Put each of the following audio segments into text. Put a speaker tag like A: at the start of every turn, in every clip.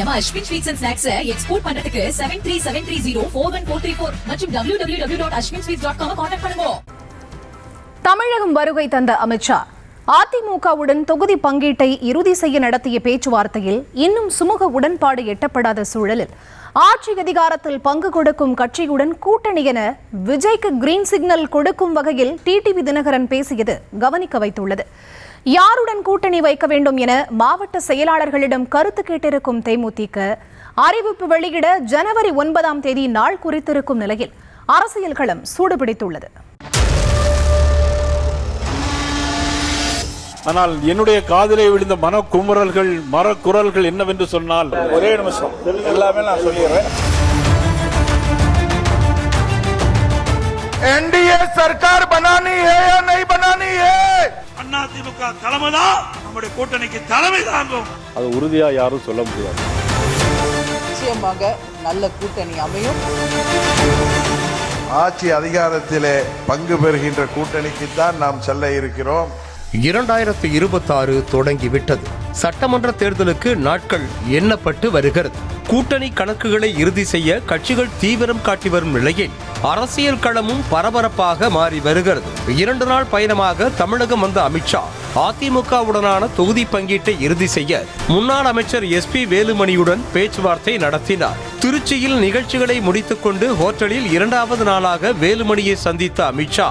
A: நம்ம Ashwin sweets and snacks export பண்றதுக்கு 7373041434 மற்றும் www.ashwinsweets.com கான்டாக்ட் பண்ணுங்க.
B: தமிழகம் வருகை தந்த அமித்ஷா அதிமுகவுடன் தொகுதி பங்கீட்டை இறுதி செய்ய நடத்திய பேச்சுவார்த்தையில் இன்னும் சுமூக உடன்பாடு எட்டப்படாத சூழலில் ஆட்சி அதிகாரத்தில் பங்கு கொடுக்கும் கட்சியுடன் கூட்டணி என விஜய்க்கு கிரீன் சிக்னல் கொடுக்கும் வகையில் டிடிவி தினகரன் பேசியது கவனிக்க வைத்துள்ளது. யாருடன் கூட்டணி வைக்க வேண்டும் என மாவட்ட செயலாளர்களிடம் கருத்து கேட்டிருக்கும் தேமுதிக அறிவிப்பு வெளியிட ஜனவரி 9ஆம் தேதி நாள் குறித்திருக்கும் நிலையில் அரசியல் களம் சூடுபிடித்துள்ளது.
C: ஆனால் என்னுடைய காதிலே விழுந்த மனக்குமுறல்கள் மரக்குரல்கள் என்னவென்று சொன்னால்,
D: ஒரே நிமிஷம் எல்லாமே நான் சொல்லிடுறேன். एनडीए सरकार बनानी है या नहीं बनानी है?
E: அதிமுக தலைமைதான் நம்முடைய கூட்டணிக்கு தலைமை தாங்கும்.
C: அது உறுதியா யாரும் சொல்ல முடியாது.
F: நிச்சயமாக நல்ல கூட்டணி அமையும்.
D: ஆட்சி அதிகாரத்திலே பங்கு பெறுகின்ற கூட்டணிக்கு தான் நாம் செல்ல இருக்கிறோம்.
G: 2026 தொடங்கிவிட்டது. சட்டமன்ற தேர்தலுக்கு நாட்கள் எண்ணப்பட்டு வருகிறது. கூட்டணி கணக்குகளை இறுதி செய்ய கட்சிகள் தீவிரம் காட்டி வரும் நிலையில் அரசியல் களமும் பரபரப்பாக மாறி வருகிறது. 2 நாள் பயணமாக தமிழகம் வந்த அமித்ஷா அதிமுகவுடனான தொகுதி பங்கீட்டை இறுதி செய்ய முன்னாள் அமைச்சர் SP வேலுமணியுடன் பேச்சுவார்த்தை நடத்தினார். திருச்சியில் நிகழ்ச்சிகளை முடித்துக் கொண்டு ஹோட்டலில் 2வது நாளாக வேலுமணியை சந்தித்த அமித்ஷா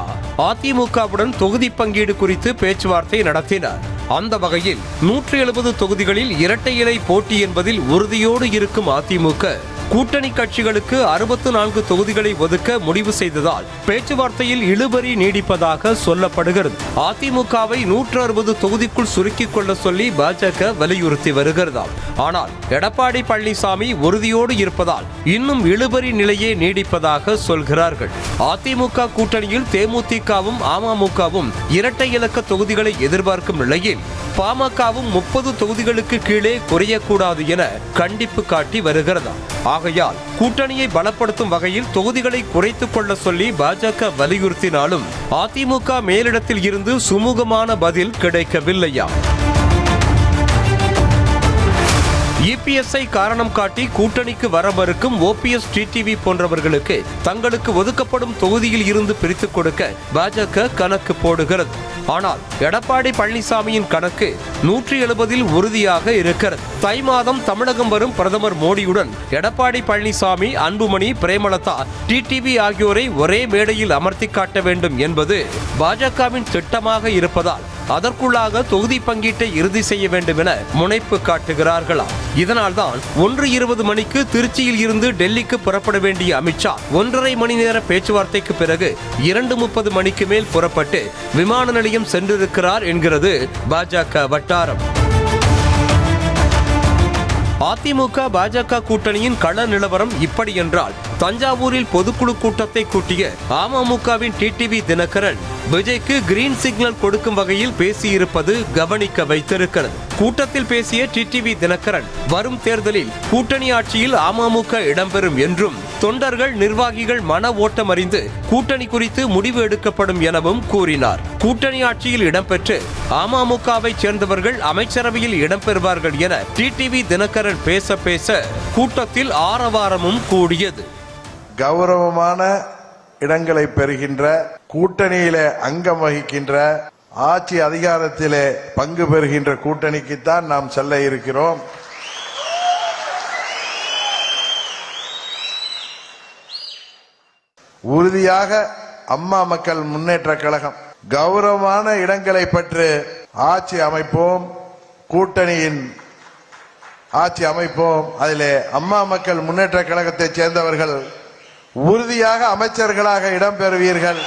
G: அதிமுகவுடன் தொகுதி பங்கீடு குறித்து பேச்சுவார்த்தை நடத்தினார். அந்த வகையில் 170 தொகுதிகளில் இரட்டை இலை போட்டி என்பதில் உறுதியோடு இருக்கும் அதிமுக கூட்டணி கட்சிகளுக்கு 64 தொகுதிகளை ஒதுக்க முடிவு செய்ததால் பேச்சுவார்த்தையில் இழுபறி நீடிப்பதாக சொல்லப்படுகிறது. அதிமுகவை 160 தொகுதிக்குள் சுருக்கிக் கொள்ள சொல்லி பாஜக வலியுறுத்தி வருகிறதாம். ஆனால் எடப்பாடி பழனிசாமி உறுதியோடு இருப்பதால் இன்னும் இழுபறி நிலையே நீடிப்பதாக சொல்கிறார்கள். அதிமுக கூட்டணியில் தேமுதிகவும் அமமுகவும் இரட்டை இலக்க தொகுதிகளை எதிர்பார்க்கும் நிலையில் பாமகவும் 30 தொகுதிகளுக்கு கீழே குறையக்கூடாது என கண்டிப்பு காட்டி வருகிறதாம். ஆகையால் கூட்டணியை பலப்படுத்தும் வகையில் தொகுதிகளை குறைத்துக் கொள்ள சொல்லி பாஜக வலியுறுத்தினாலும் அதிமுக மேலிடத்தில் இருந்து சுமூகமான பதில் கிடைக்கவில்லையா? EPSஐ காரணம் காட்டி கூட்டணிக்கு வர மறுக்கும் OPS TTV போன்றவர்களுக்கு தங்களுக்கு ஒதுக்கப்படும் தொகுதியில் இருந்து பிரித்துக் கொடுக்க பாஜக கணக்கு போடுகிறது. ஆனால் எடப்பாடி பழனிசாமியின் கணக்கு 170 உறுதியாக இருக்கிறது. தை மாதம் தமிழகம் வரும் பிரதமர் மோடியுடன் எடப்பாடி பழனிசாமி, அன்புமணி, பிரேமலதா, TTV ஆகியோரை ஒரே மேடையில் அமர்த்தி காட்ட வேண்டும் என்பது பாஜகவின் திட்டமாக இருப்பதால் அதற்குள்ளாக தொகுதி பங்கீட்டை இறுதி செய்ய வேண்டும் என முனைப்பு காட்டுகிறார்களாம். இதனால்தான் 1:20 மணிக்கு திருச்சியில் இருந்து டெல்லிக்கு புறப்பட வேண்டிய அமித்ஷா 1.5 மணி நேர பேச்சுவார்த்தைக்கு பிறகு 2:30 மணிக்கு மேல் புறப்பட்டு விமான நிலையம் சென்றிருக்கிறார் என்கிறது பாஜக வட்டாரம். அதிமுக பாஜக கூட்டணியின் கள நிலவரம் இப்படி என்றால், தஞ்சாவூரில் பொதுக்குழு கூட்டத்தை கூட்டிய அமமுகவின் டிடிவி தினகரன் விஜய்க்கு கிரீன் சிக்னல் கொடுக்கும் வகையில் பேசியிருப்பது கவனிக்க வைத்திருக்கிறது. கூட்டத்தில் பேசிய டிடிவி தினகரன் வரும் தேர்தலில் கூட்டணி ஆட்சியில் அமமுக இடம்பெறும் என்றும் தொண்டர்கள் நிர்வாகிகள் மன ஓட்டம் அறிந்து கூட்டணி குறித்து முடிவு எடுக்கப்படும் எனவும் கூறினார். கூட்டணி ஆட்சியில் இடம்பெற்று அமமுகவை சேர்ந்தவர்கள் அமைச்சரவையில் இடம்பெறுவார்கள் என டிடிவி தினகரன் பேச பேச கூட்டத்தில் ஆரவாரமும் கூடியது.
D: கௌரவமான இடங்களை பெறுகின்ற கூட்டணியிலே அங்கம் வகிக்கின்ற ஆட்சி அதிகாரத்திலே பங்கு பெறுகின்ற கூட்டணிக்குத்தான் நாம் செல்ல இருக்கிறோம். உறுதியாக அம்மா மக்கள் முன்னேற்ற கழகம் கௌரவமான இடங்களை பெற்று ஆட்சி அமைப்போம், கூட்டணியின் ஆட்சி அமைப்போம். அதிலே அம்மா மக்கள் முன்னேற்ற கழகத்தை சேர்ந்தவர்கள் உறுதியாக அமைச்சர்களாக இடம்பெறுவீர்கள்.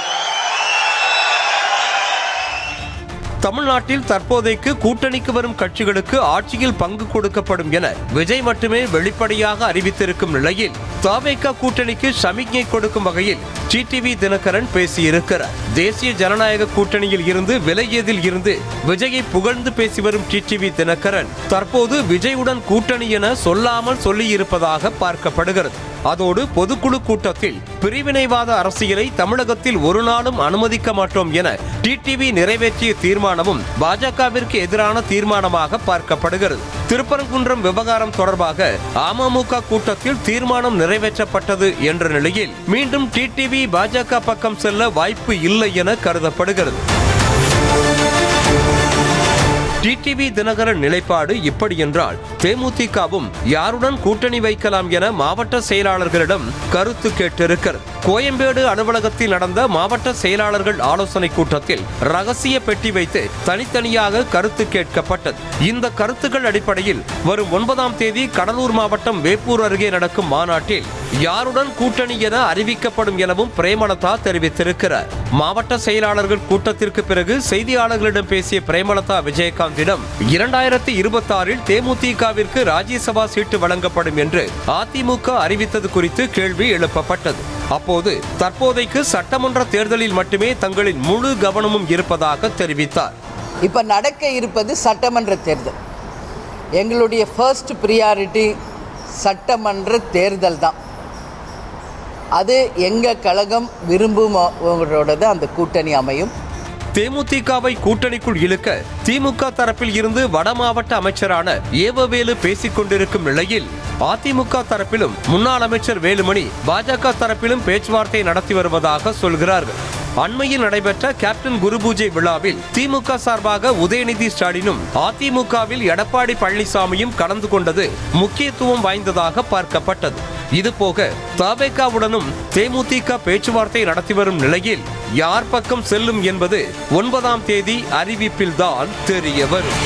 G: தமிழ்நாட்டில் தற்போதைக்கு கூட்டணிக்கு வரும் கட்சிகளுக்கு ஆட்சியில் பங்கு கொடுக்கப்படும் என விஜய் மட்டுமே வெளிப்படையாக அறிவித்திருக்கும் நிலையில் தவேக கூட்டணிக்கு சமிக்ஞை கொடுக்கும் வகையில் டிடிவி தினகரன் பேசியிருக்கிறார். தேசிய ஜனநாயக கூட்டணியில் இருந்து விலகியதில் இருந்து விஜயை புகழ்ந்து பேசி வரும் டிடிவி தினகரன் தற்போது விஜயுடன் கூட்டணி என சொல்லாமல் சொல்லியிருப்பதாக பார்க்கப்படுகிறது. அதோடு பொதுக்குழு கூட்டத்தில் பிரிவினைவாத அரசியலை தமிழகத்தில் ஒரு நாளும் அனுமதிக்க மாட்டோம் என டிடிவி நிறைவேற்றிய தீர்மானமும் பாஜகவிற்கு எதிரான தீர்மானமாக பார்க்கப்படுகிறது. திருப்பரங்குன்றம் விவகாரம் தொடர்பாக அமமுக கூட்டத்தில் தீர்மானம் நிறைவேற்றப்பட்டது என்ற நிலையில் மீண்டும் டிடிவி பாஜக பக்கம் செல்ல வாய்ப்பு இல்லை என கருதப்படுகிறது. டிடிவி தினகரன் நிலைப்பாடு இப்படி என்றால் தேமுதிகவும் யாருடன் கூட்டணி வைக்கலாம் என மாவட்ட செயலாளர்களிடம் கருத்து கேட்டிருக்கிறது. கோயம்பேடு அலுவலகத்தில் நடந்த மாவட்ட செயலாளர்கள் ஆலோசனை கூட்டத்தில் ரகசிய பெட்டி வைத்து தனித்தனியாக கருத்து கேட்கப்பட்டது. இந்த கருத்துக்கள் அடிப்படையில் வரும் 9ஆம் தேதி கடலூர் மாவட்டம் வேப்பூர் அருகே நடக்கும் மாநாட்டில் யாருடன் கூட்டணி என அறிவிக்கப்படும் எனவும் பிரேமலதா தெரிவித்திருக்கிறார். மாவட்ட செயலாளர்கள் கூட்டத்திற்கு பிறகு செய்தியாளர்களிடம் பேசிய பிரேமலதா விஜயகாந்திடம் 2026இல் தேமுதிகவிற்கு ராஜ்யசபா சீட்டு வழங்கப்படும் என்று அதிமுக அறிவித்தது குறித்து கேள்வி எழுப்பப்பட்டது. அப்போது தற்போதைக்கு சட்டமன்ற தேர்தலில் மட்டுமே தங்களின் முழு கவனமும் இருப்பதாக தெரிவித்தார்.
F: இப்ப நடக்க இருப்பது சட்டமன்ற தேர்தல். எங்களுடைய ஃபர்ஸ்ட் பிரியாரிட்டி சட்டமன்ற தேர்தல் தான். அது எங்க கழகம் விரும்புவோரோட அந்த கூட்டணி அமையும்.
G: தேமுதிகவை கூட்டணிக்குள் இழுக்க திமுக தரப்பில் இருந்து வட மாவட்ட அமைச்சரான ஏவவேலு பேசிக் கொண்டிருக்கும் நிலையில் அதிமுக தரப்பிலும் முன்னாள் அமைச்சர் வேலுமணி பாஜக தரப்பிலும் பேச்சுவார்த்தை நடத்தி வருவதாக சொல்கிறார்கள். அண்மையில் நடைபெற்ற கேப்டன் குரு பூஜை விழாவில் திமுக சார்பாக உதயநிதி ஸ்டாலினும் அதிமுகவில் எடப்பாடி பழனிசாமியும் கலந்து கொண்டது முக்கியத்துவம் வாய்ந்ததாக பார்க்கப்பட்டது. இதுபோக தவேகாவுடனும் தேமுதிக பேச்சுவார்த்தை நடத்தி வரும் நிலையில் யார் பக்கம் செல்லும் என்பது 9ஆம் தேதி அறிவிப்பில்தான் தெரிய வரும்.